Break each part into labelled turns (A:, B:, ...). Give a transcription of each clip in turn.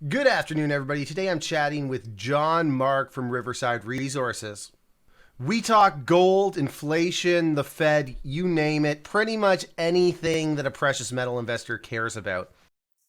A: Good afternoon, everybody. Today I'm chatting with John-Mark from Riverside Resources. We talk gold, inflation, the Fed, you name it, pretty much anything that a precious metal investor cares about.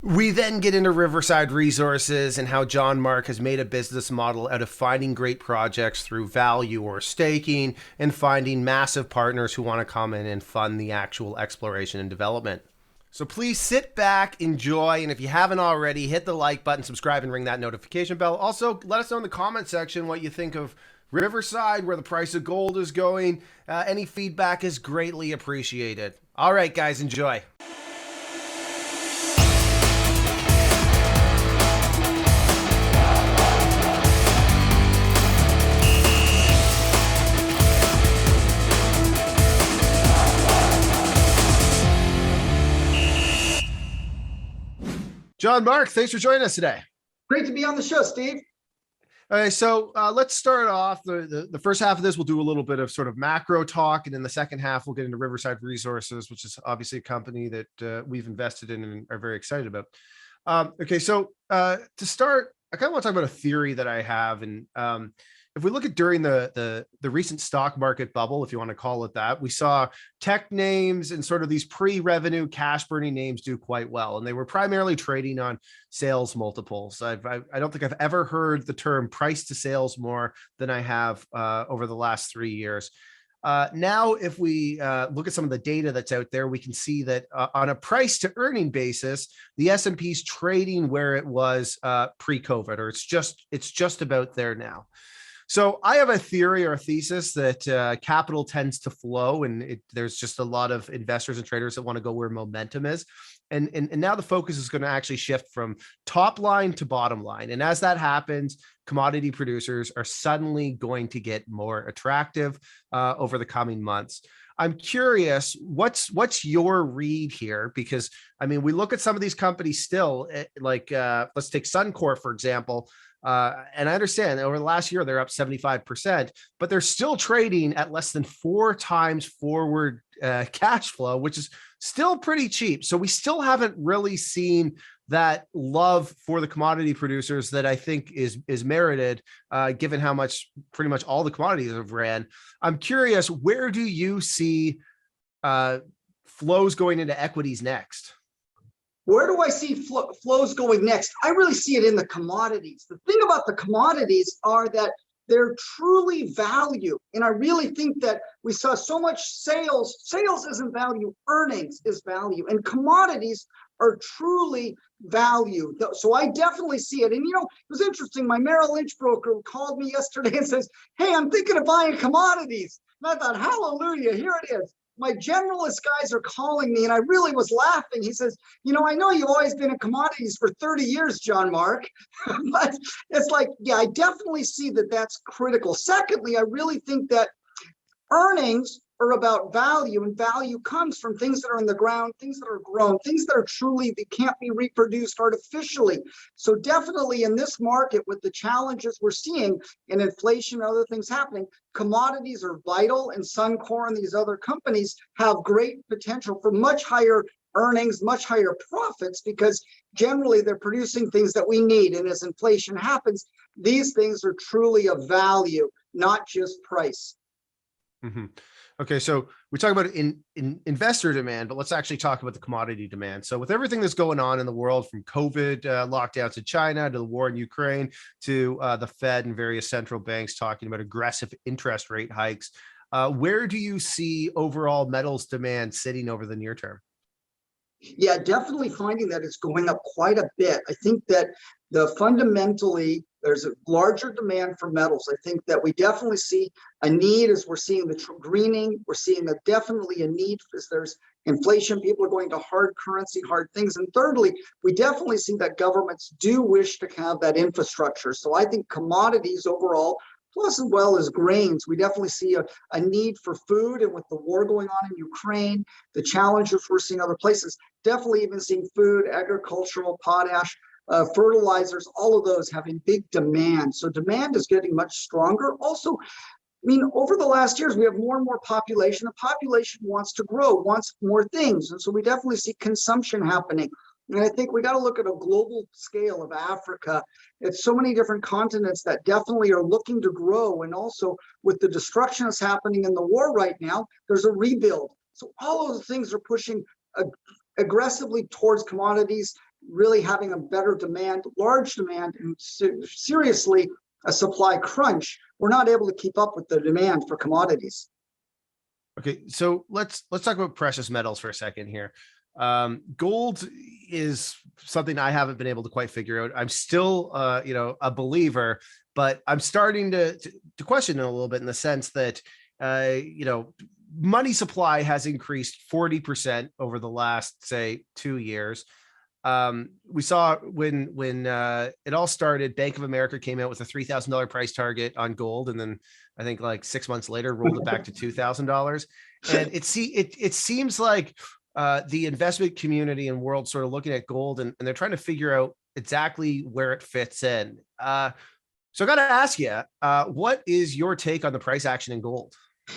A: We then get into Riverside Resources and how John-Mark has made a business model out of finding great projects through value or staking and finding massive partners who want to come in and fund the actual exploration and development. So please sit back, enjoy, and if you haven't already, hit the like button, subscribe, and ring that notification bell. Also, let us know in the comment section what you think of Riverside, where the price of gold is going. Any feedback is greatly appreciated. All right, guys, enjoy. John-Mark, thanks for joining us today.
B: Great to be on the show, Steve.
A: Okay, so let's start off. The first half of this, we'll do a little bit of sort of macro talk, and in the second half, we'll get into Riverside Resources, which is obviously a company that we've invested in and are very excited about. Okay, so to start, I kind of want to talk about a theory that I have, and if we look at during the recent stock market bubble, if you want to call it that, we saw tech names and sort of these pre-revenue cash burning names do quite well. And they were primarily trading on sales multiples. I don't think I've ever heard the term price to sales more than I have over the last 3 years. Now, if we look at some of the data that's out there, we can see that on a price to earning basis, the S&P is trading where it was pre-COVID, or it's just about there now. So I have a theory or a thesis that capital tends to flow, and there's just a lot of investors and traders that want to go where momentum is. And now the focus is going to actually shift from top line to bottom line. And as that happens, commodity producers are suddenly going to get more attractive over the coming months. I'm curious, what's your read here? Because, I mean, we look at some of these companies still, like let's take Suncor, for example. And I understand over the last year, they're up 75%, but they're still trading at less than 4 times forward cash flow, which is still pretty cheap. So we still haven't really seen that love for the commodity producers that I think is merited, given how much pretty much all the commodities have ran. I'm curious, where do you see flows going into equities next?
B: Where do I see flows going next? I really see it in the commodities. The thing about the commodities are that they're truly value. And I really think that we saw so much sales. Sales isn't value, earnings is value. And commodities are truly value. So I definitely see it. And, you know, it was interesting. My Merrill Lynch broker called me yesterday and says, hey, I'm thinking of buying commodities. And I thought, hallelujah, here it is. My generalist guys are calling me, and I really was laughing. He says, you know, I know you've always been in commodities for 30 years, John-Mark, but it's like, yeah, I definitely see that that's critical. Secondly, I really think that earnings are about value, and value comes from things that are in the ground, things that are grown, things that are truly, they can't be reproduced artificially. So definitely in this market, with the challenges we're seeing in inflation and other things happening, commodities are vital, and Suncor and these other companies have great potential for much higher earnings, much higher profits, because generally they're producing things that we need. And as inflation happens, these things are truly of value, not just price.
A: Mm-hmm. Okay, so we talk about in investor demand, but let's actually talk about the commodity demand. So with everything that's going on in the world, from COVID lockdowns to China, to the war in Ukraine, to the Fed and various central banks talking about aggressive interest rate hikes, where do you see overall metals demand sitting over the near term?
B: Yeah, definitely finding that it's going up quite a bit. I think that fundamentally there's a larger demand for metals. I think that we definitely see a need as we're seeing the greening. We're seeing definitely a need as there's inflation. People are going to hard currency, hard things. And thirdly, we definitely see that governments do wish to have that infrastructure. So I think commodities overall, plus as well as grains, we definitely see a need for food. And with the war going on in Ukraine, the challenges we're seeing other places, definitely even seeing food, agricultural, potash, fertilizers, all of those having big demand. So demand is getting much stronger. Also, I mean, over the last years, we have more and more population. The population wants to grow, wants more things. And so we definitely see consumption happening. And I think we got to look at a global scale of Africa. It's so many different continents that definitely are looking to grow. And also with the destruction that's happening in the war right now, there's a rebuild. So all of those things are pushing aggressively towards commodities, really having a better demand, large demand, and seriously a supply crunch. We're not able to keep up with the demand for commodities.
A: Okay, so let's talk about precious metals for a second here. Gold is something I haven't been able to quite figure out. I'm still, a believer, but I'm starting to question it a little bit in the sense that, money supply has increased 40% over the last, say, 2 years. We saw when it all started, Bank of America came out with a $3,000 price target on gold, and then I think like 6 months later rolled it back to $2,000. And it seems like the investment community and world sort of looking at gold and they're trying to figure out exactly where it fits in. So I got to ask you, what is your take on the price action in gold?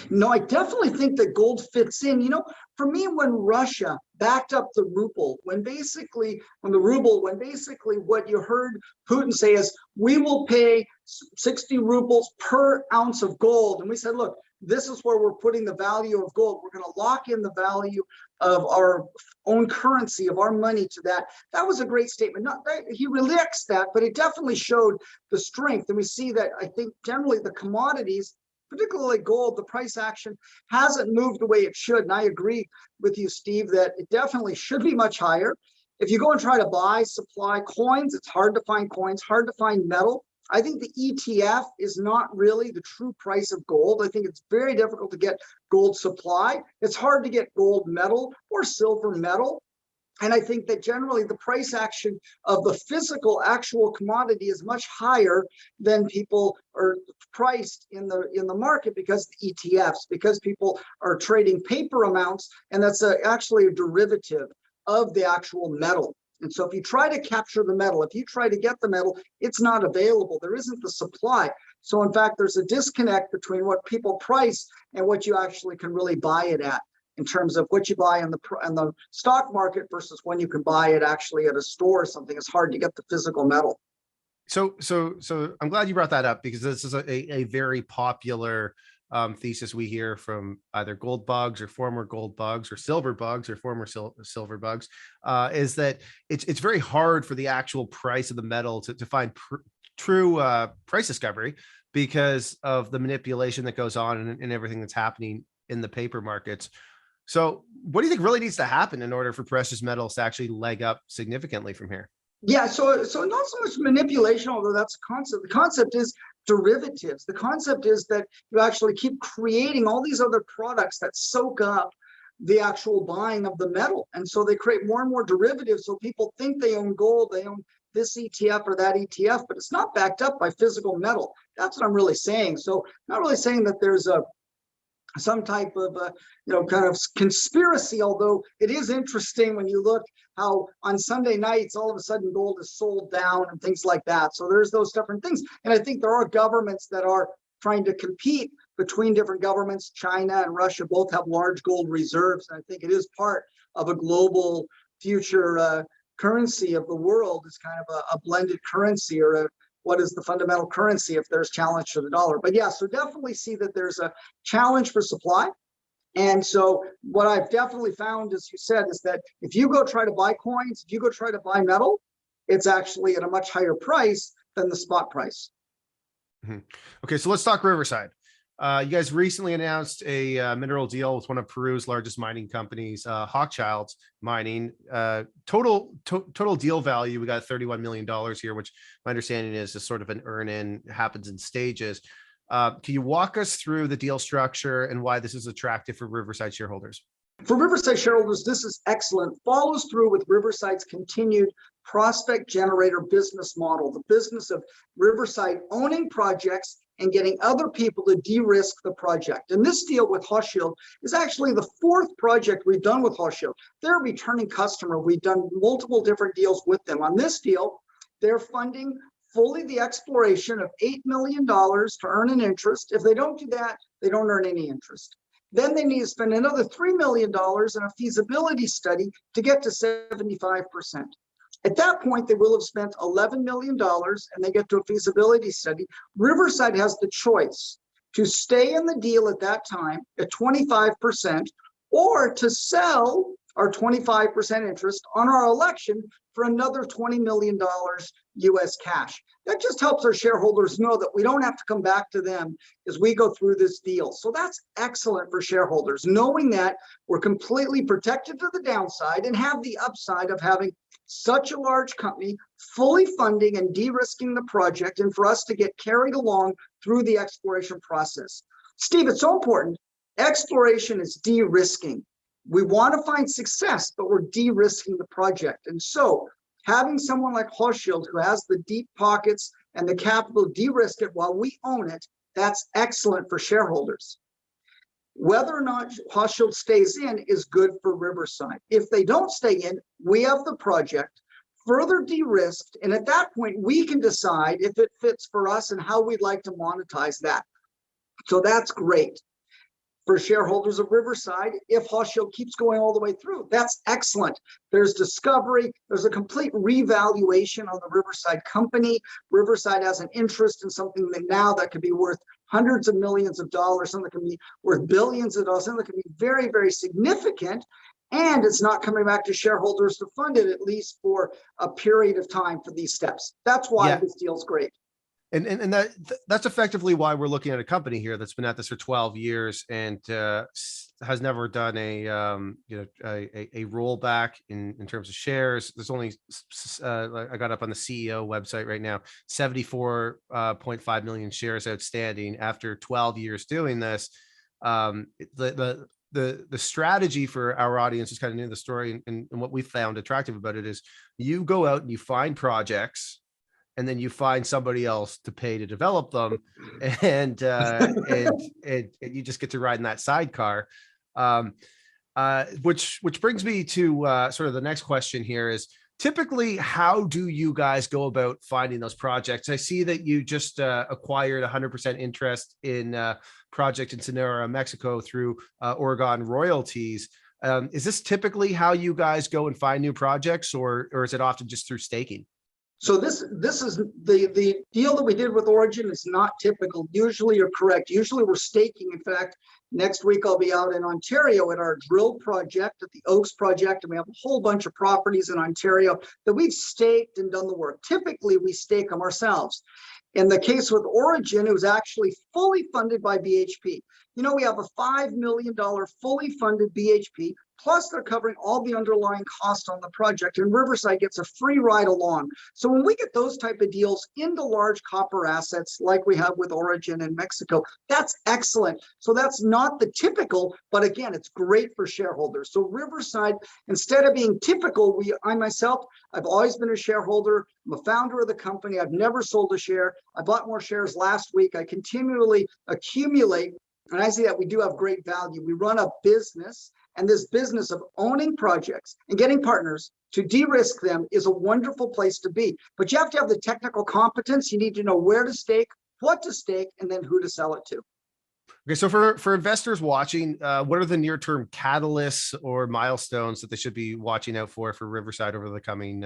B: No, I definitely think that gold fits in. For me, when Russia backed up the ruble, when basically what you heard Putin say is, we will pay 60 rubles per ounce of gold. And we said, look, this is where we're putting the value of gold. We're going to lock in the value of our own currency, of our money to that. That was a great statement. Not that he relaxed that, but it definitely showed the strength. And we see that, I think, generally the commodities, particularly gold, the price action hasn't moved the way it should. And I agree with you, Steve, that it definitely should be much higher. If you go and try to buy supply coins, it's hard to find coins, hard to find metal. I think the ETF is not really the true price of gold. I think it's very difficult to get gold supply. It's hard to get gold metal or silver metal. And I think that generally the price action of the physical actual commodity is much higher than people are priced in the market because the ETFs, because people are trading paper amounts, and that's actually a derivative of the actual metal. And so if you try to capture the metal, if you try to get the metal, it's not available. There isn't the supply. So in fact, there's a disconnect between what people price and what you actually can really buy it at, in terms of what you buy in the stock market versus when you can buy it actually at a store or something. It's hard to get the physical metal.
A: So I'm glad you brought that up, because this is a very popular thesis we hear from either gold bugs or former gold bugs, or silver bugs or former silver bugs, is that it's very hard for the actual price of the metal to find true price discovery, because of the manipulation that goes on and everything that's happening in the paper markets. So what do you think really needs to happen in order for precious metals to actually leg up significantly from here?
B: Yeah, so not so much manipulation, although that's a concept. The concept is derivatives. The concept is that you actually keep creating all these other products that soak up the actual buying of the metal. And so they create more and more derivatives. So people think they own gold, they own this ETF or that ETF, but it's not backed up by physical metal. That's what I'm really saying. So not really saying that there's some type of kind of conspiracy, although it is interesting when you look how on Sunday nights all of a sudden gold is sold down and things like that. So there's those different things. And I think there are governments that are trying to compete between different governments. China and Russia both have large gold reserves. And I think it is part of a global future currency of the world. Is kind of a blended currency, or what is the fundamental currency if there's challenge to the dollar. But yeah, so definitely see that there's a challenge for supply. And so what I've definitely found, as you said, is that if you go try to buy coins, if you go try to buy metal, it's actually at a much higher price than the spot price.
A: Mm-hmm. Okay, so let's talk Riverside. You guys recently announced a mineral deal with one of Peru's largest mining companies, Hochschild Mining. Total deal value, we got $31 million here, which my understanding is sort of an earn-in, happens in stages. Can you walk us through the deal structure and why this is attractive for Riverside shareholders?
B: For Riverside shareholders, this is excellent. Follows through with Riverside's continued prospect generator business model, the business of Riverside owning projects and getting other people to de-risk the project. And this deal with Hochschild is actually the fourth project we've done with Hochschild. They're a returning customer. We've done multiple different deals with them. On this deal, they're funding fully the exploration of $8 million to earn an interest. If they don't do that, they don't earn any interest. Then they need to spend another $3 million in a feasibility study to get to 75%. At that point, they will have spent $11 million and they get to a feasibility study. Riverside has the choice to stay in the deal at that time at 25% or to sell our 25% interest on our election for another $20 million US cash. That just helps our shareholders know that we don't have to come back to them as we go through this deal. So that's excellent for shareholders, knowing that we're completely protected to the downside and have the upside of having such a large company fully funding and de-risking the project, and for us to get carried along through the exploration process. Steve, it's so important. Exploration is de-risking. We want to find success, but we're de-risking the project. And so having someone like Hochschild who has the deep pockets and the capital de-risk it while we own it, that's excellent for shareholders. Whether or not Hochschild stays in is good for Riverside. If they don't stay in, we have the project further de-risked, and at that point, we can decide if it fits for us and how we'd like to monetize that. So that's great for shareholders of Riverside. If Hochschild keeps going all the way through, that's excellent. There's discovery, there's a complete revaluation on the Riverside company. Riverside has an interest in something that now that could be worth hundreds of millions of dollars, something that can be worth billions of dollars, something that can be very, very significant. And it's not coming back to shareholders to fund it, at least for a period of time for these steps. That's why this deal's great.
A: And that's effectively why we're looking at a company here that's been at this for 12 years and has never done a rollback in terms of shares. There's only I got up on the CEO website right now, 74.5 million shares outstanding after 12 years doing this. The strategy for our audience is kind of new to the story, and what we found attractive about it is you go out and you find projects, and then you find somebody else to pay to develop them, and you just get to ride in that sidecar. Which brings me to sort of the next question here is, typically, how do you guys go about finding those projects? I see that you just acquired 100% interest in project in Sonora, Mexico through Oregon Royalties. Is this typically how you guys go and find new projects, or is it often just through staking?
B: So this is the deal that we did with Origin is not typical. Usually you're correct. Usually we're staking. In fact, next week I'll be out in Ontario at our drill project at the Oaks project, and we have a whole bunch of properties in Ontario that we've staked and done the work. Typically we stake them ourselves. In the case with Origin, it was actually fully funded by BHP. You know, we have a $5 million fully funded BHP, plus they're covering all the underlying costs on the project, and Riverside gets a free ride along. So when we get those type of deals into large copper assets like we have with Origin in Mexico, that's excellent. So that's not the typical, but again, it's great for shareholders. So Riverside, instead of being typical, I myself, I've always been a shareholder. I'm a founder of the company. I've never sold a share. I bought more shares last week. I continually accumulate, and I see that we do have great value. We run a business, and this business of owning projects and getting partners to de-risk them is a wonderful place to be. But you have to have the technical competence. You need to know where to stake, what to stake, and then who to sell it to.
A: Okay, so for investors watching, what are the near-term catalysts or milestones that they should be watching out for Riverside over the coming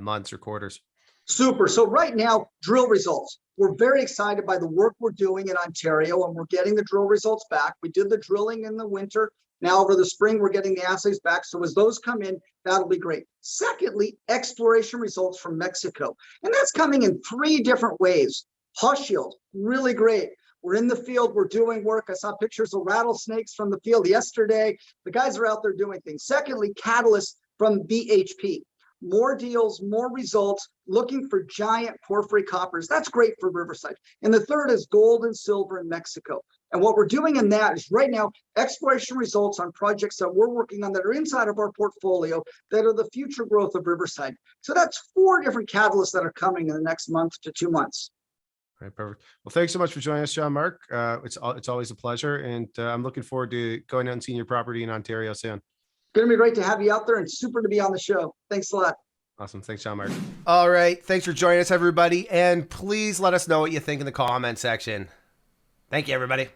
A: months or quarters?
B: Super. So right now, drill results. We're very excited by the work we're doing in Ontario, and we're getting the drill results back. We did the drilling in the winter. Now over the spring, we're getting the assays back. So as those come in, that'll be great. Secondly, exploration results from Mexico. And that's coming in 3 different ways. Hochschild, really great. We're in the field, we're doing work. I saw pictures of rattlesnakes from the field yesterday. The guys are out there doing things. Secondly, catalyst from BHP. More deals, more results, looking for giant porphyry coppers. That's great for Riverside. And the third is gold and silver in Mexico. And what we're doing in that is right now, exploration results on projects that we're working on that are inside of our portfolio that are the future growth of Riverside. So that's 4 different catalysts that are coming in the next month to 2 months.
A: All right, perfect. Well, thanks so much for joining us, John-Mark. It's always a pleasure. And I'm looking forward to going out and seeing your property in Ontario soon.
B: Going to be great to have you out there and super to be on the show. Thanks a lot.
A: Awesome. Thanks, John-Mark. All right. Thanks for joining us, everybody. And please let us know what you think in the comment section. Thank you, everybody.